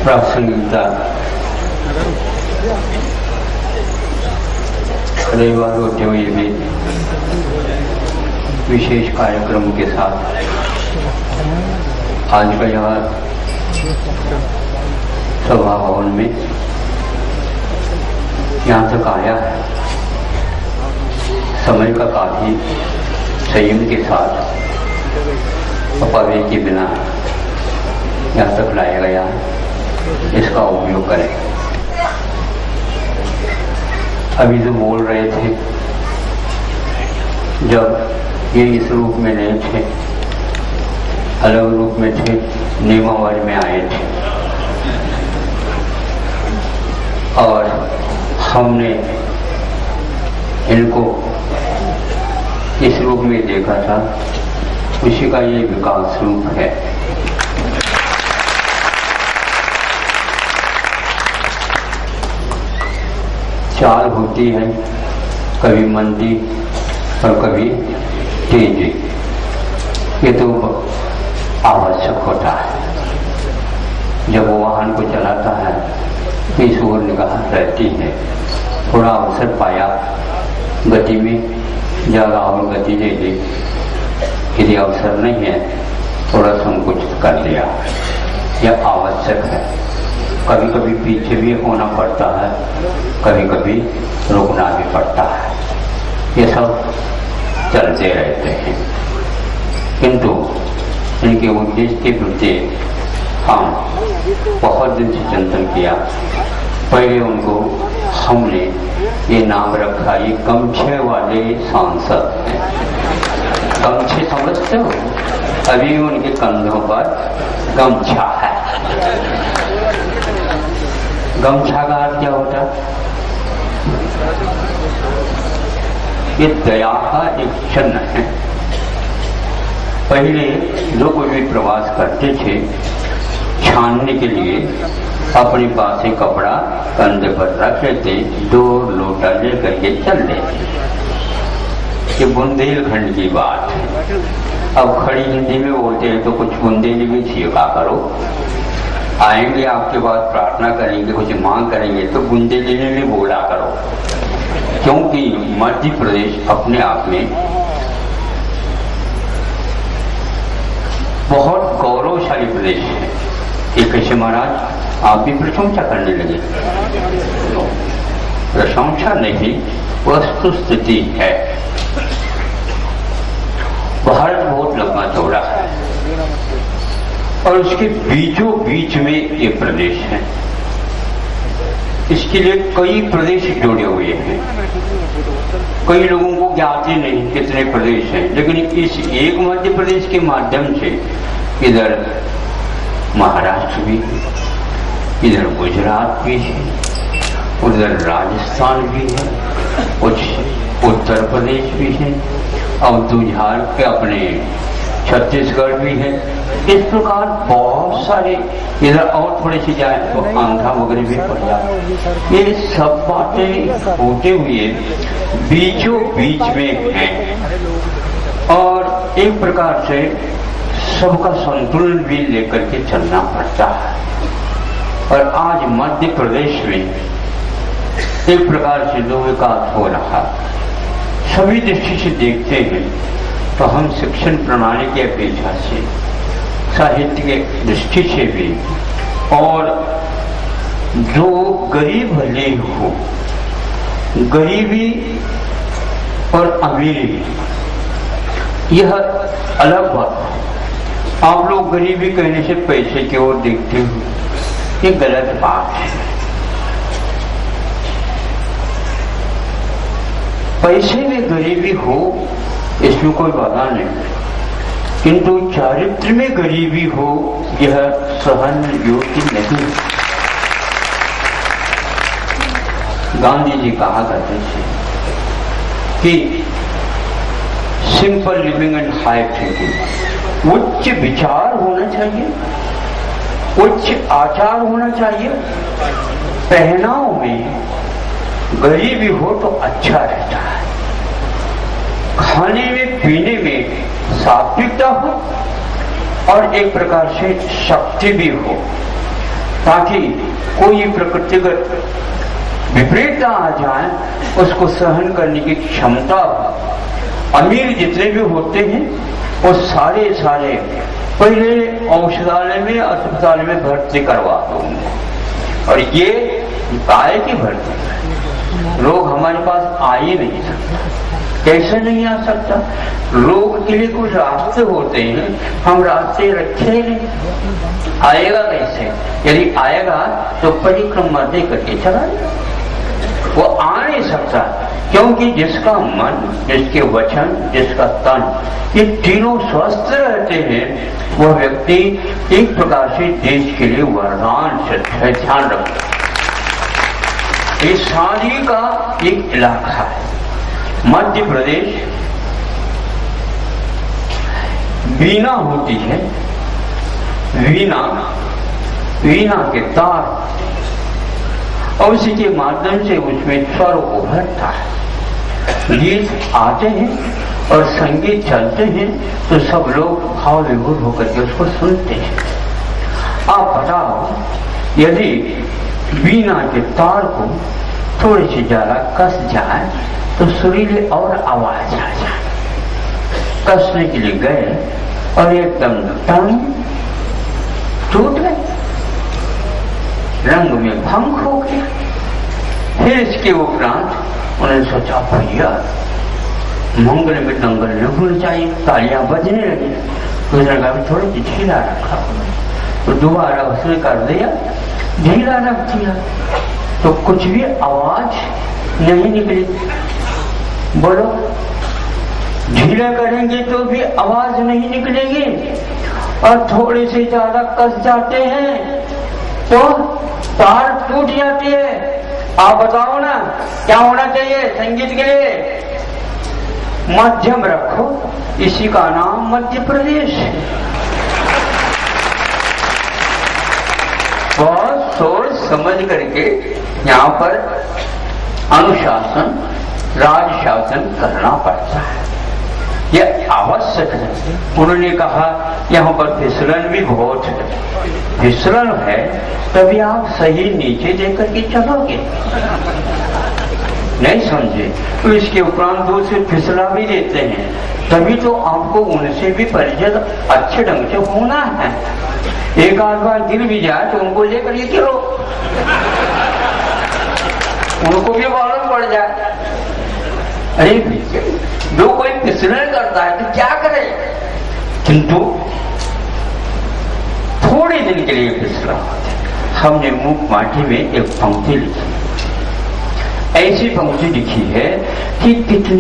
प्रासंगिकता रविवार होते हुए भी विशेष कार्यक्रम के साथ आज का यह सभा भवन में यहाँ तक आया है। समय का काफी संयम के साथ अपव्यय के बिना यहाँ तक लाया गया है, इसका उपयोग करें। अभी जो बोल रहे थे, जब ये इस रूप में नहीं थे, अलग रूप में थे, नियमावली में आए थे और हमने इनको इस रूप में देखा था, उसी का ये विकास रूप है। चाल होती है, कभी मंदी और कभी तेजी, ये तो आवश्यक होता है। जब वो वाहन को चलाता है तो इस ओर निगाह रहती है, थोड़ा अवसर पाया गति में ज़्यादा और गति दे दी, यदि अवसर नहीं है थोड़ा संकुचित कर दिया, यह आवश्यक है। कभी कभी पीछे भी होना पड़ता है, कभी कभी रुकना भी पड़ता है, ये सब चलते रहते हैं। किंतु इनके उद्देश्य के प्रति हम बहुत दिन से चिंतन किया। पहले उनको हमने ये नाम रखा, ये गमछे वाले सांसद। गमछे समझते हो? अभी उनके कंधों पर गमछा है। गमछा का अर्थ क्या होता है? ये दया का एक चिन्ह है। पहले जो कोई भी प्रवास करते थे, छानने के लिए अपने पास एक कपड़ा कंधे पर रख लेते, 2 लोटा लेकर के चल देते। ये बुंदेलखंड की बात है। अब खड़ी हिंदी में बोलते हैं तो कुछ बुंदेली भी सीखा करो। आएंगे आपके पास, प्रार्थना करेंगे, कुछ मांग करेंगे तो बुंदेली में भी बोला करो, क्योंकि मध्य प्रदेश अपने आप में बहुत गौरवशाली प्रदेश है। एक कैसे महाराज आप भी प्रशंसा करने लगे? प्रशंसा नहीं, वस्तु स्थिति है। भारत बहुत लंबा चौड़ा है और उसके बीचों बीच में ये प्रदेश है। इसके लिए कई प्रदेश जुड़े हुए हैं। कई लोगों को ज्ञात ही नहीं कितने प्रदेश हैं, लेकिन इस एक मध्य प्रदेश के माध्यम से इधर महाराष्ट्र भी है, इधर गुजरात भी है, उधर राजस्थान भी है, कुछ उत्तर प्रदेश भी है, अब तो झाड़ के अपने छत्तीसगढ़ भी है। इस प्रकार बहुत सारे, इधर और थोड़े से जाए तो आंध्रा वगैरह भी पड़ जाए। ये सब बातें होते हुए बीचों बीच में हैं और एक प्रकार से सबका संतुलन भी लेकर के चलना पड़ता है। और आज मध्य प्रदेश में एक प्रकार से जो विकास हो रहा, सभी दृष्टि से देखते हैं तो हम शिक्षण प्रणाली की अपेक्षा से, साहित्य के दृष्टि से भी, और जो गरीब भले हो, गरीबी और अमीरी यह अलग बात है। आप लोग गरीबी कहने से पैसे की ओर देखते हो, ये गलत बात है। पैसे में गरीबी हो इसमें कोई बाधा नहीं, किंतु चारित्र में गरीबी हो यह सहन योग्य नहीं। गांधी जी कहा करते थे कि simple living and high thinking, उच्च विचार होना चाहिए, उच्च आचार होना चाहिए। पहनाव में गरीबी हो तो अच्छा रहता है, खाने में पीने में सात्विकता हो और एक प्रकार से शक्ति भी हो, ताकि कोई प्रकृतिगत विपरीतता आ जाए उसको सहन करने की क्षमता। अमीर जितने भी होते हैं वो सारे पहले औषधालय में अस्पताल में भर्ती करवा दो, और ये काय की भर्ती। रोग हमारे पास आ ही नहीं सकता। कैसे नहीं आ सकता? रोग के लिए कुछ रास्ते होते हैं, हम रास्ते रखे नहीं। आएगा कैसे? यदि आएगा तो परिक्रमा दे करके चला जाए। वो आ नहीं सकता, क्योंकि जिसका मन, जिसके वचन, जिसका तन, ये तीनों स्वस्थ रहते हैं, वह व्यक्ति एक प्रकार से देश के लिए वरदान है। ध्यान रखो, ये शादी का एक इलाका है। मध्य प्रदेश वीणा होती है, वीणा के तार, और उसी के माध्यम से उसमें स्वर उभरता है। गीत आते हैं और संगीत चलते हैं तो सब लोग भाव विभोर होकर के उसको सुनते हैं। आप बताओ, यदि वीणा के तार को थोड़ी सी ज्यादा कस जाए तो सुरीले और आवाज आ जाए। कसने के लिए गए और एकदम टंग टूट गए, रंग में भंग हो गया। फिर इसके उपरांत उन्होंने सोचा, भैया मंगल में दंगल न भूल चाहिए। तालियां बजने लगी, उसने कहा थोड़ी सी ढीला रखा, तो दोबारा उसने कर दिया, ढीला रख दिया, तो कुछ भी आवाज नहीं निकली। बोलो, ढीला करेंगे तो भी आवाज नहीं निकलेगी, और थोड़े से ज्यादा कस जाते हैं तो तार टूट जाती है। आप बताओ ना, क्या होना चाहिए संगीत के लिए? मध्यम रखो, इसी का नाम मध्य प्रदेश है। बहुत सोच समझ करके यहाँ पर अनुशासन, राज शासन करना पड़ता है, यह आवश्यक है। उन्होंने कहा यहाँ पर फिसलन भी बहुत है, फिसलन है तभी आप सही नीचे देकर के चलोगे। नहीं समझे तो इसके उपरांत दूसरे फिसला भी देते हैं, तभी तो आपको उनसे भी परिचय अच्छे ढंग से होना है। एक आध बार गिर भी जाए तो उनको लेकर ये गिरो, उनको भी मालूम पड़ जाए। अरे जो कोई फिसलन करता है तो क्या करे, किंतु थोड़े दिन के लिए फिसला। हमने मूक माटी में एक पंक्ति लिखी, ऐसी पंक्ति लिखी है कि कितने